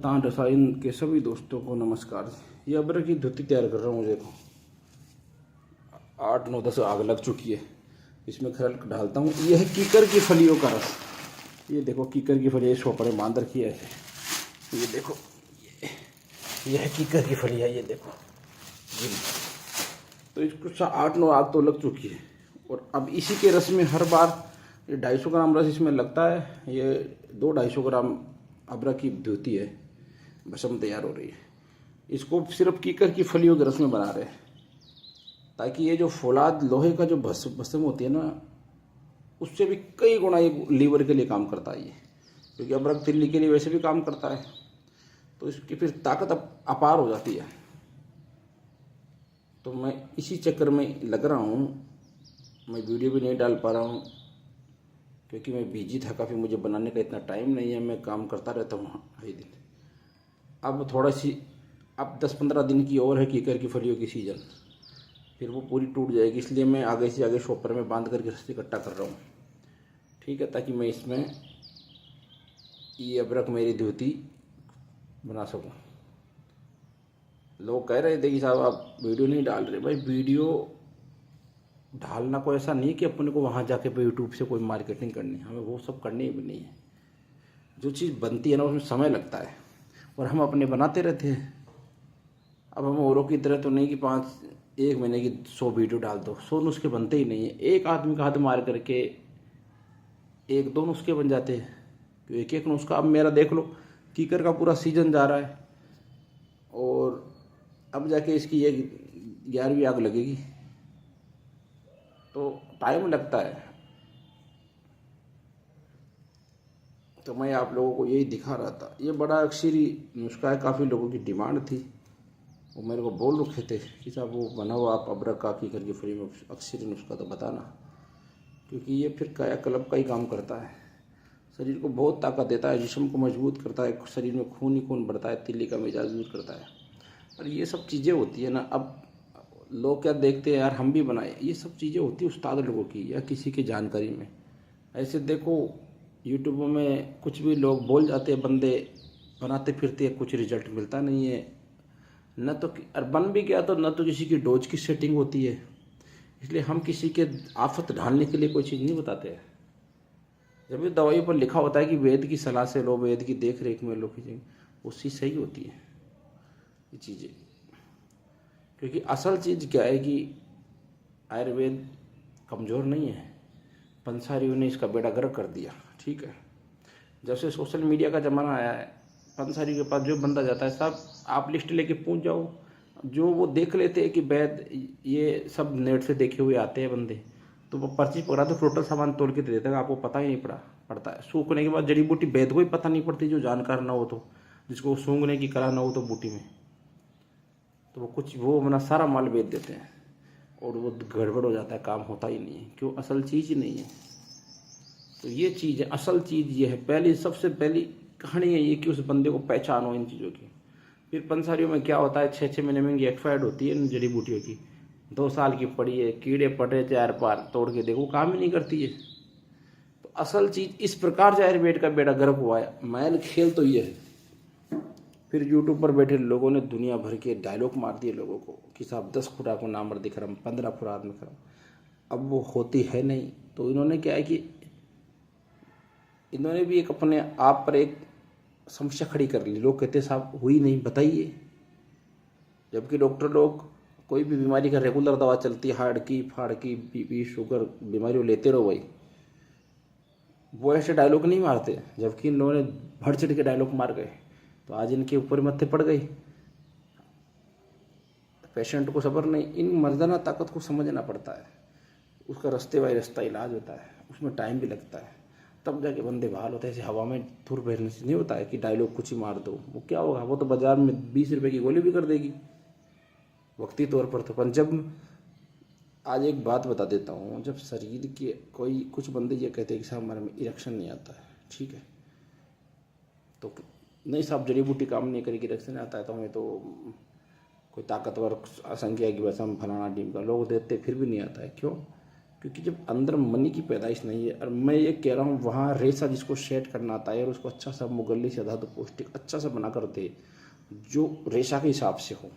तान रसायन के सभी दोस्तों को नमस्कार। ये अदरक की धुती तैयार कर रहा हूँ। मुझे 8 9 10 आग लग चुकी है। इसमें खल डालता हूँ। यह है कीकर की फलियों का रस। ये देखो कीकर की फलियाँ शोपड़े बांध रखी है। ये देखो, ये है कीकर की फलियाँ। ये देखो जी। तो इसको 8 9 आग तो लग चुकी है। और अब इसी के रस में हर बार ये 250 ग्राम रस इसमें लगता है। ये 2 250 ग्राम अदरक की धुती है, भस्म तैयार हो रही है। इसको सिर्फ कीकर की फलियों के रस में बना रहे हैं, ताकि ये जो फौलाद लोहे का जो भस्म होती है ना, उससे भी कई गुना ये लीवर के लिए काम करता है। ये क्योंकि अदरक तिल्ली के लिए वैसे भी काम करता है, तो इसकी फिर ताकत अपार हो जाती है। तो मैं इसी चक्कर में लग रहा हूँ। मैं वीडियो भी नहीं डाल पा रहा हूँ क्योंकि मैं बिजी था काफ़ी। मुझे बनाने का इतना टाइम नहीं है। मैं काम करता रहता हूँ हर दिन। अब थोड़ा सी, अब 10 15 दिन की और है कीकर की फलियों की सीज़न, फिर वो पूरी टूट जाएगी। इसलिए मैं आगे से आगे शॉपर में बांध करके रस्सी इकट्ठा कर रहा हूँ, ठीक है, ताकि मैं इसमें ये अदरक मेरी धुती बना सकूँ। लोग कह रहे थे कि साहब आप वीडियो नहीं डाल रहे। भाई वीडियो डालना कोई ऐसा नहीं कि अपने को वहाँ जाके पे यूट्यूब से कोई मार्केटिंग करनी है। हमें वो सब करनी भी नहीं है। जो चीज़ बनती है ना, उसमें समय लगता है और हम अपने बनाते रहते हैं। अब हम औरों की तरह तो नहीं कि 1 महीने की 100 वीडियो डाल दो। 100 नुस्खे बनते ही नहीं है। एक आदमी का हाथ मार करके 1 2 नुस्खे बन जाते हैं। तो एक एक नुस्खा, अब मेरा देख लो, कीकर का पूरा सीजन जा रहा है और अब जाके इसकी ये 11वीं आग लगेगी, तो टाइम लगता है। तो मैं आप लोगों को यही दिखा रहा था। ये बड़ा अक्सरी नुस्खा है, काफ़ी लोगों की डिमांड थी। वो मेरे को बोल रखे थे कि साहब वो बनाओ आप अदरक का कीकर की फली में अक्सरी नुस्खा तो बताना, क्योंकि ये फिर कायाकल्प का ही काम करता है। शरीर को बहुत ताकत देता है, जिस्म को मजबूत करता है, शरीर में खून ही खून बढ़ता है, तिल्ली का मिजाज दूर करता है। और ये सब चीज़ें होती है ना, अब लोग क्या देखते हैं यार हम भी बनाए। ये सब चीज़ें होती है उस्ताद लोगों की या किसी की जानकारी में। ऐसे देखो यूट्यूब में कुछ भी लोग बोल जाते हैं, बंदे बनाते फिरते हैं, कुछ रिजल्ट मिलता नहीं है। न तो और बन भी गया तो न तो किसी की डोज की सेटिंग होती है। इसलिए हम किसी के आफत ढालने के लिए कोई चीज़ नहीं बताते हैं। जब भी दवाई पर लिखा होता है कि वेद की सलाह से लो, वेद की देख रेख में लो, खींचेंगे, वो चीज़ सही होती है ये चीज़ें। क्योंकि असल चीज़ क्या है कि आयुर्वेद कमज़ोर नहीं है। पंसारियों ने इसका बेड़ा गर्क कर दिया, ठीक है। जब से सोशल मीडिया का ज़माना आया है, पंसारी के पास जो बंदा जाता है, सब आप लिस्ट लेके पूछ जाओ, जो वो देख लेते हैं कि वैद, ये सब नेट से देखे हुए आते हैं बंदे, तो वो पर्ची पकड़ा तो टोटल सामान तोड़ के दे देते हैं। आपको पता ही नहीं पड़ता है। सूखने के बाद जड़ी बूटी वैद को ही पता नहीं पड़ती, जो जानकार ना हो, तो जिसको सूंघने की कला ना हो तो बूटी में, तो वो कुछ वो अपना सारा माल बेच देते हैं और वो गड़बड़ हो जाता है, काम होता ही नहीं है। क्यों? असल चीज़ ही नहीं है। तो ये चीज़ है, असल चीज़ ये है। पहली सबसे पहली कहानी है ये कि उस बंदे को पहचानो इन चीज़ों की। फिर पंसारियों में क्या होता है, 6 6 महीने में एक्सपायर्ड होती है इन जड़ी बूटियों की। 2 साल की पड़ी है, कीड़े पटे 4 बार तोड़ के देखो, काम ही नहीं करती है। तो असल चीज़ इस प्रकार से आयुर्वेद का बेड़ा गर्क हुआ है। मैल खेल तो ये है। फिर यूट्यूब पर बैठे लोगों ने दुनिया भर के डायलॉग मार दिए लोगों को कि साहब 10 खुराक नाम दिख रहा, 15 खुराक में खराब। अब वो होती है नहीं। तो इन्होंने क्या है कि इन्होंने भी एक अपने आप पर एक समस्या खड़ी कर ली। लोग कहते साहब हुई नहीं, बताइए। जबकि डॉक्टर लोग कोई भी बीमारी का रेगुलर दवा चलती है, हार्ट की, फाड़ की, बीपी, शुगर, बीमारियों लेते रहो भाई, वो ऐसे डायलॉग नहीं मारते। जबकि इन लोगों ने बढ़ चढ़ के डायलॉग मार गए, तो आज इनके ऊपर मत्थे पड़ गई। पेशेंट को सब्र नहीं, इन मर्दाना ताकत को समझना पड़ता है। उसका रास्ते बाई रास्ता इलाज होता है, उसमें टाइम भी लगता है, तब जाके बंदे बहाल होते हैं। ऐसे हवा में धुर बहरने से नहीं होता है कि डायलॉग कुछ ही मार दो। वो क्या होगा, वो तो बाजार में 20 रुपए की गोली भी कर देगी वक्ती तौर पर। तो पर जब आज एक बात बता देता हूँ, जब शरीर के कोई कुछ बंदे ये कहते हैं कि साहब हमारे में इरेक्शन नहीं आता है, ठीक है, तो नहीं साहब जड़ी बूटी काम नहीं करेगी, इरेक्शन आता है, तो हमें तो कोई ताकतवर असंख्या की वैसा हम फलाना टीम का लोग देते फिर भी नहीं आता है। क्यों? क्योंकि जब अंदर मनी की पैदाइश नहीं है, और मैं ये कह रहा हूँ वहाँ रेशा जिसको सेट करना आता है और उसको अच्छा सा मुगली से धातु पौष्टिक अच्छा सा बना कर दे जो रेशा के हिसाब से हो,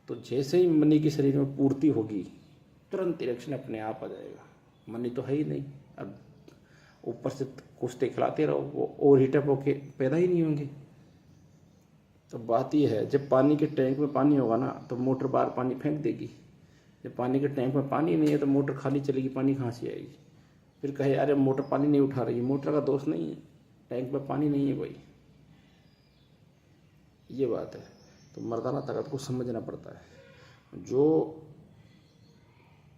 तो जैसे ही मनी की शरीर में पूर्ति होगी तुरंत इरेक्शन अपने आप आ जाएगा। मनी तो है ही नहीं, अब ऊपर से कुश्ते खिलाते रहो वो और हीटअप होके पैदा ही नहीं होंगे। तो बात यह है, जब पानी के टैंक में पानी होगा ना तो मोटर बाहर पानी फेंक देगी। जब पानी के टैंक में पानी नहीं है तो मोटर खाली चलेगी, पानी कहाँ से आएगी। फिर कहे अरे मोटर पानी नहीं उठा रही है, मोटर का दोष नहीं है, टैंक में पानी नहीं है भाई। ये बात है। तो मर्दाना ताकत को समझना पड़ता है।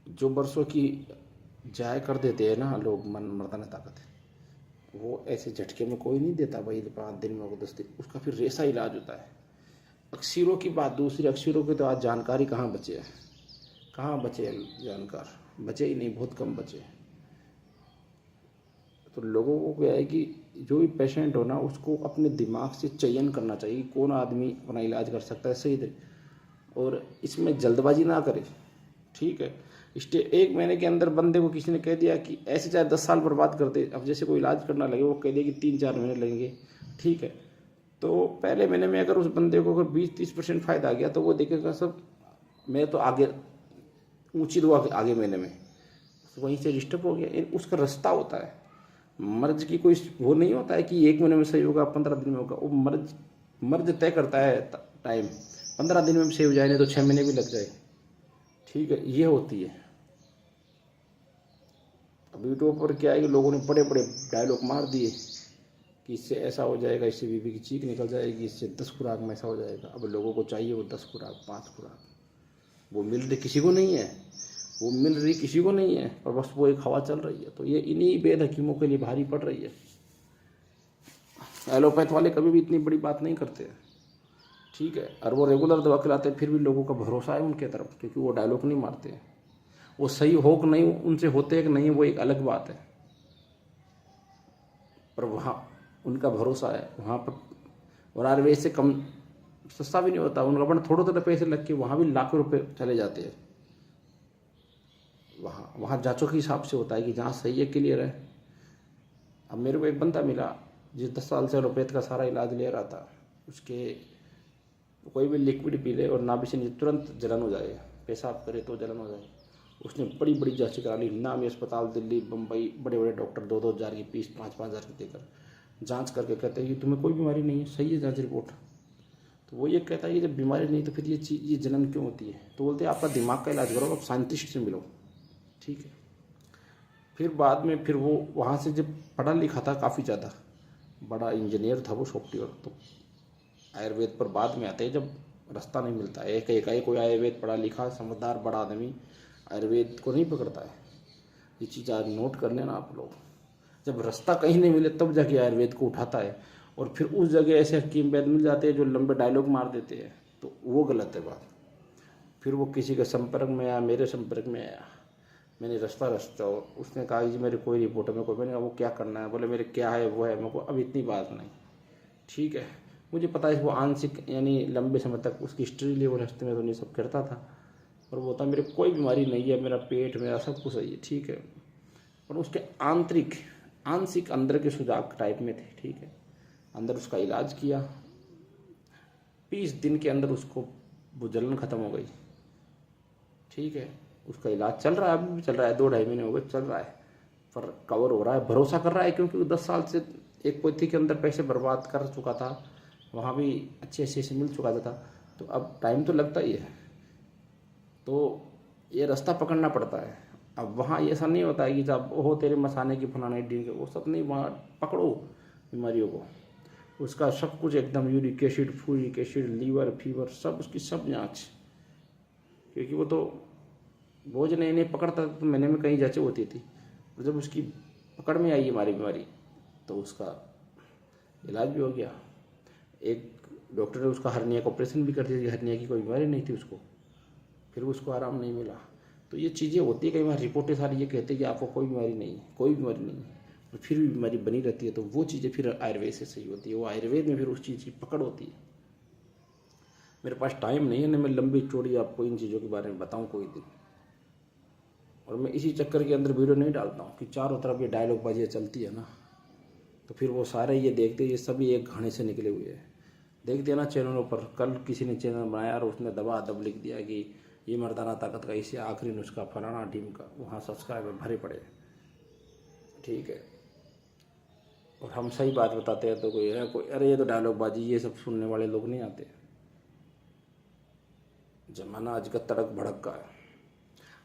जो बरसों की जाया कर देते हैं ना लोग मर्दाना ताकत, वो ऐसे झटके में कोई नहीं देता भाई 5 दिन में 10 दिन, उसका फिर रेसा इलाज होता है। अक्सरों की बात दूसरी, अक्सरों की तो आज जानकारी कहाँ बचे है, कहाँ बचे हैं जानकार, बचे ही नहीं, बहुत कम बचे। तो लोगों को क्या है कि जो भी पेशेंट हो ना उसको अपने दिमाग से चयन करना चाहिए कौन आदमी अपना इलाज कर सकता है सही से, और इसमें जल्दबाजी ना करे। ठीक है, 1 महीने के अंदर बंदे को किसी ने कह दिया कि ऐसे चाहे 10 साल बर्बाद कर दे, अब जैसे कोई इलाज करना लगे वो कह दिया कि 3-4 महीने लगेंगे। ठीक है, तो पहले महीने में अगर उस बंदे को अगर 20-30% फायदा आ गया तो वो देखेगा सब मैं तो आगे ऊंची दुआ आगे महीने में, तो वहीं से डिस्टर्ब हो गया। उसका रास्ता होता है, मर्ज की कोई वो नहीं होता है कि 1 महीने में सही होगा 15 दिन में होगा। वो मर्ज तय करता है टाइम, 15 दिन में सही हो जाए नहीं तो 6 महीने भी लग जाए। ठीक है, ये होती है। अब यूट्यूब पर क्या है कि लोगों ने बड़े बड़े डायलॉग मार दिए कि इससे ऐसा हो जाएगा, इससे बीबी की चीख निकल जाएगी, इससे 10 खुराक में ऐसा हो जाएगा। अब लोगों को चाहिए वो 10 खुराक 5 खुराक, वो मिल रही किसी को नहीं है, वो मिल रही किसी को नहीं है, और बस वो एक हवा चल रही है। तो ये इन्हीं वेद हकीमों के लिए भारी पड़ रही है। एलोपैथ वाले कभी भी इतनी बड़ी बात नहीं करते। ठीक है, और वो रेगुलर दवा खिलाते हैं, फिर भी लोगों का भरोसा है उनके तरफ, क्योंकि वो डायलॉग नहीं मारते हैं। वो सही हो कि नहीं, उनसे होते हैं कि नहीं, वो एक अलग बात है, पर वहाँ उनका भरोसा है वहाँ पर। और आयुर्वेद से कम सस्ता भी नहीं होता उनका, अपने थोड़े थोड़े पैसे लग के वहाँ भी लाखों रुपए चले जाते हैं। वहाँ जांचों के हिसाब से होता है कि जहाँ सही है क्लियर है। अब मेरे को एक बंदा मिला जिस 10 साल से एलोपैथ का सारा इलाज ले रहा था, उसके कोई भी लिक्विड पी ले और नाभि से तुरंत जलन हो जाए, पेशाब करे तो जलन हो जाए। उसने बड़ी बड़ी जांचें करा ली, नामी अस्पताल दिल्ली बम्बई, बड़े बड़े डॉक्टर 2-2 हज़ार की फीस 5-5 हज़ार की देकर जांच करके कहते हैं कि तुम्हें कोई बीमारी नहीं है, सही है जांच रिपोर्ट। तो वो ये कहता है कि जब बीमारी नहीं तो फिर ये जलन क्यों होती है। तो बोलते हैं आपका दिमाग का इलाज करो, आप साइंटिस्ट से मिलो। ठीक है, फिर बाद में फिर वो वहाँ से जब पढ़ा लिखा था काफ़ी ज़्यादा, बड़ा इंजीनियर था वो सॉफ्टवेयर, तो आयुर्वेद पर बाद में आते हैं जब रास्ता नहीं मिलता है। एक कोई आयुर्वेद पढ़ा लिखा समझदार बड़ा आदमी आयुर्वेद को नहीं पकड़ता है। ये चीज़ आज नोट कर लेना आप लोग, जब रास्ता कहीं नहीं मिले तब जाके आयुर्वेद को उठाता है, और फिर उस जगह ऐसे हकीम वैद्य मिल जाते हैं जो लंबे डायलॉग मार देते हैं, तो वो गलत है बात। फिर वो किसी के संपर्क में आया, मेरे संपर्क में आया, मैंने रास्ता उसने कहा कि मेरे कोई रिपोर्ट है, मेरे को, मैंने कहा वो क्या करना है, बोले मेरे क्या है वो है, मेरे को अब इतनी बात नहीं। ठीक है, मुझे पता है वो आंशिक यानी लंबे समय तक उसकी हिस्ट्री लिए वो रास्ते में तो नहीं सब करता था, और वो था मेरे कोई बीमारी नहीं है, मेरा पेट मेरा सब कुछ सही है। ठीक है, पर उसके आंशिक अंदर के सुजाग टाइप में थे। ठीक है, अंदर उसका इलाज किया, 20 दिन के अंदर उसको वो जलन खत्म हो गई। ठीक है, उसका इलाज चल रहा है, अभी भी चल रहा है, 2-2.5 महीने हो गए चल रहा है, पर कवर हो रहा है, भरोसा कर रहा है, क्योंकि वो 10 साल से एक पोथी के अंदर पैसे बर्बाद कर चुका था, वहाँ भी अच्छे से मिल चुका था, तो अब टाइम तो लगता ही है। तो ये रास्ता पकड़ना पड़ता है। अब वहाँ ऐसा नहीं होता है कि जब हो तेरे मसाने की फलाने डी के, वो सब नहीं, वहाँ पकड़ो बीमारियों को, उसका सब कुछ एकदम यूरिक एसिड, फूरिक एसिड, लीवर, फीवर, सब उसकी सब जाँच, क्योंकि वो तो बोझ नहीं पकड़ता तो महीने में कहीं जांचें होती थी, और जब उसकी पकड़ में आई हमारी बीमारी तो उसका इलाज भी हो गया। एक डॉक्टर ने उसका हर्निया का ऑपरेशन भी कर दिया, हर्निया की कोई बीमारी नहीं थी उसको, फिर उसको आराम नहीं मिला। तो ये चीज़ें होती है, कई बार रिपोर्टें सारी ये कहते हैं कि आपको कोई बीमारी नहीं है, कोई बीमारी नहीं है, और फिर भी बीमारी बनी रहती है। तो वो चीज़ें फिर आयुर्वेद से सही होती है, वो आयुर्वेद में फिर उस चीज़ की पकड़ होती है। मेरे पास टाइम नहीं है ना मैं लंबी चौड़ी आपको इन चीज़ों के बारे में बताऊँ कोई दिन। और मैं इसी चक्कर के अंदर वीडियो नहीं डालता हूँ कि चारों तरफ ये डायलॉग बाजियाँ चलती है ना, तो फिर वो सारे ये देखते ये सभी एक घाने से निकले हुए हैं। देखते हैं ना चैनलों पर, कल किसी ने चैनल बनाया और उसने दबा दब लिख दिया कि ये मर्दाना ताकत का इसे आखिरी नुस्खा फलाना टीम का, वहाँ सब्सक्राइबर भरे पड़े। ठीक है, और हम सही बात बताते हैं तो कोई है कोई अरे ये तो डायलॉग बाजी, ये सब सुनने वाले लोग नहीं आते। जमाना आज का तड़क भड़क का है,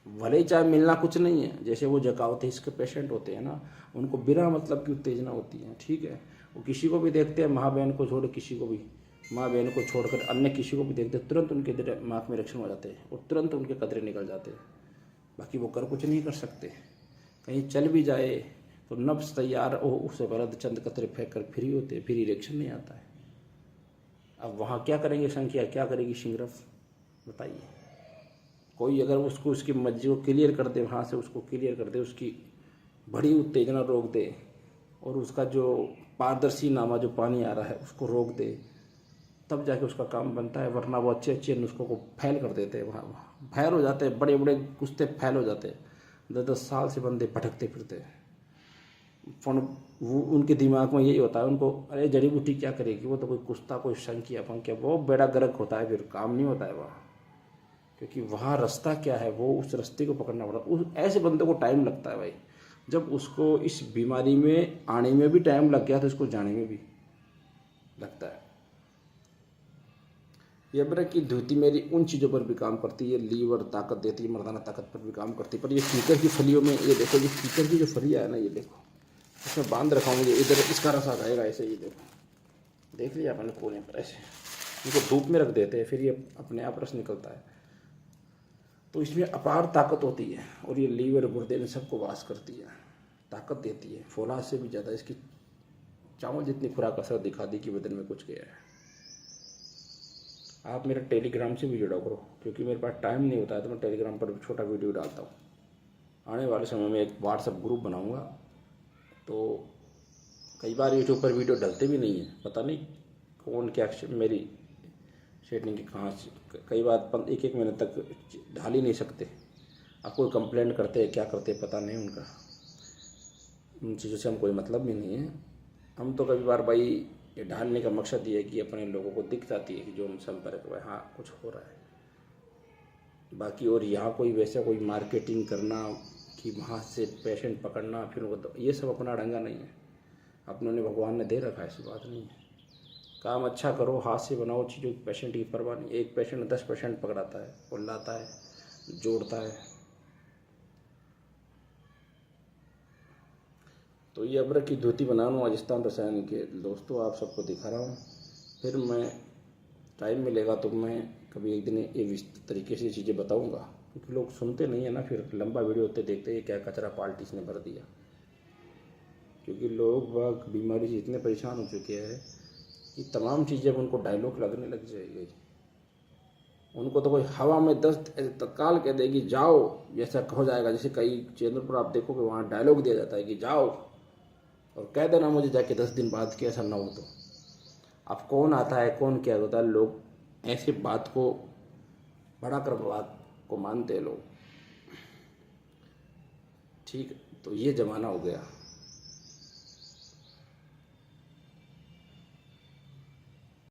भले ही चाहे मिलना कुछ नहीं है। जैसे वो जकावत इसके पेशेंट होते हैं ना, उनको बिना मतलब की उत्तेजना होती है। ठीक है, वो किसी को भी देखते हैं, माँ बहन को छोड़ किसी को भी, माँ बहन को छोड़कर अन्य किसी को भी देखते हैं, तुरंत उनके दिमाग में रिएक्शन हो जाते हैं और तुरंत उनके कतरे निकल जाते हैं। बाकी वो कर कुछ नहीं कर सकते, कहीं चल भी जाए तो नफ्स तैयार हो उससे बरद चंद कतरे फेंक कर फ्री होते, फिर रिएक्शन नहीं आता है। अब वहाँ क्या करेंगे संख्या, क्या करेगी सिंगरफ, बताइए। कोई अगर उसको उसकी मर्जी को क्लियर कर दे, वहाँ से उसको क्लियर कर दे, उसकी बड़ी उत्तेजना रोक दे और उसका जो पारदर्शी नामा जो पानी आ रहा है उसको रोक दे, तब जाके उसका काम बनता है। वरना वो अच्छे अच्छे नुस्खों को फैल कर देते हैं, वहाँ फैल हो जाते हैं, बड़े बड़े कुश्ते फैल हो जाते हैं। 10-10 साल से बंदे भटकते फिरते हैं। वो उनके दिमाग में यही होता है, उनको अरे जड़ी बूटी क्या करेगी, वो तो कोई कुश्ता कोई शंकिया फंकिया, वो बेड़ा गर्क होता है, फिर काम नहीं होता है वहाँ। क्योंकि वहाँ रास्ता क्या है, वो उस रास्ते को पकड़ना पड़ता है। उस ऐसे बंदे को टाइम लगता है भाई। जब उसको इस बीमारी में आने में भी टाइम लग गया तो इसको जाने में भी लगता है। ये अबरक की धोती मेरी उन चीज़ों पर भी काम करती है, लीवर ताकत देती है, मर्दाना ताकत पर भी काम करती है। पर ये कीकर की फलियों में ये देखो, ये कीकर की जो फलियाँ है ना, ये देखो इसमें बांध रखा हूँ मुझे, इधर इसका रस आ जाएगा ऐसे। ये देखो, देख लिया अपने कोने पर ऐसे, इनको धूप में रख देते हैं, फिर ये अपने आप रस निकलता है। तो इसमें अपार ताकत होती है और ये लीवर गुर्दे में सबको वास करती है, ताकत देती है। फौलाद से भी ज़्यादा इसकी चावल जितनी खुराक असर दिखा दी कि बदन में कुछ गया है। आप मेरा टेलीग्राम से भी जुड़ा करो, क्योंकि मेरे पास टाइम नहीं होता है तो मैं टेलीग्राम पर छोटा वीडियो डालता हूँ। आने वाले समय में एक व्हाट्सएप ग्रुप बनाऊँगा, तो कई बार यूट्यूब पर वीडियो डलते भी नहीं है, पता नहीं कौन क्या मेरी सेटिंग की कहाँ से, कई बार 1-1 महीने तक ढाल ही नहीं सकते। अब कोई कंप्लेंट करते हैं क्या करते हैं पता नहीं उनका, उन चीज़ों से हम कोई मतलब भी नहीं है। हम तो कभी बार भाई ये ढालने का मकसद ये है कि अपने लोगों को दिख जाती है कि जो हम संपर्क में हाँ कुछ हो रहा है। बाकी और यहाँ कोई वैसा कोई मार्केटिंग करना कि वहाँ से पेशेंट पकड़ना फिर वो, ये सब अपना ढंगा नहीं है। अपनों ने भगवान ने दे रखा है, ऐसी बात नहीं है। काम अच्छा करो, हाथ से बनाओ चीज़ों, पेशेंट की परवाह नहीं। एक पेशेंट 10 पेशेंट पकड़ाता है और लाता है, जोड़ता है। तो ये अबरक की धोती बना लूँ राजस्थान रसायन के दोस्तों, आप सबको दिखा रहा हूँ। फिर मैं टाइम मिलेगा तो मैं कभी एक दिन इस तरीके से चीज़ें बताऊँगा, क्योंकि लोग सुनते नहीं है ना, फिर लंबा वीडियो होते देखते हैं क्या कचरा पार्टी ने भर दिया। क्योंकि लोग वह बीमारी से इतने परेशान हो चुके हैं कि तमाम चीज़ें अब उनको डायलॉग लगने लग जाएगी। उनको तो कोई हवा में 10 तत्काल कह देगी जाओ, जैसा हो जाएगा। जैसे कई चैनल पर आप देखोगे वहाँ डायलॉग दिया जाता है कि जाओ और कह देना मुझे जाके 10 दिन बाद कि ऐसा ना हो। तो अब कौन आता है कौन क्या होता है, लोग ऐसी बात को बड़ा कर बात को मानते हैं लोग। ठीक, तो ये ज़माना हो गया।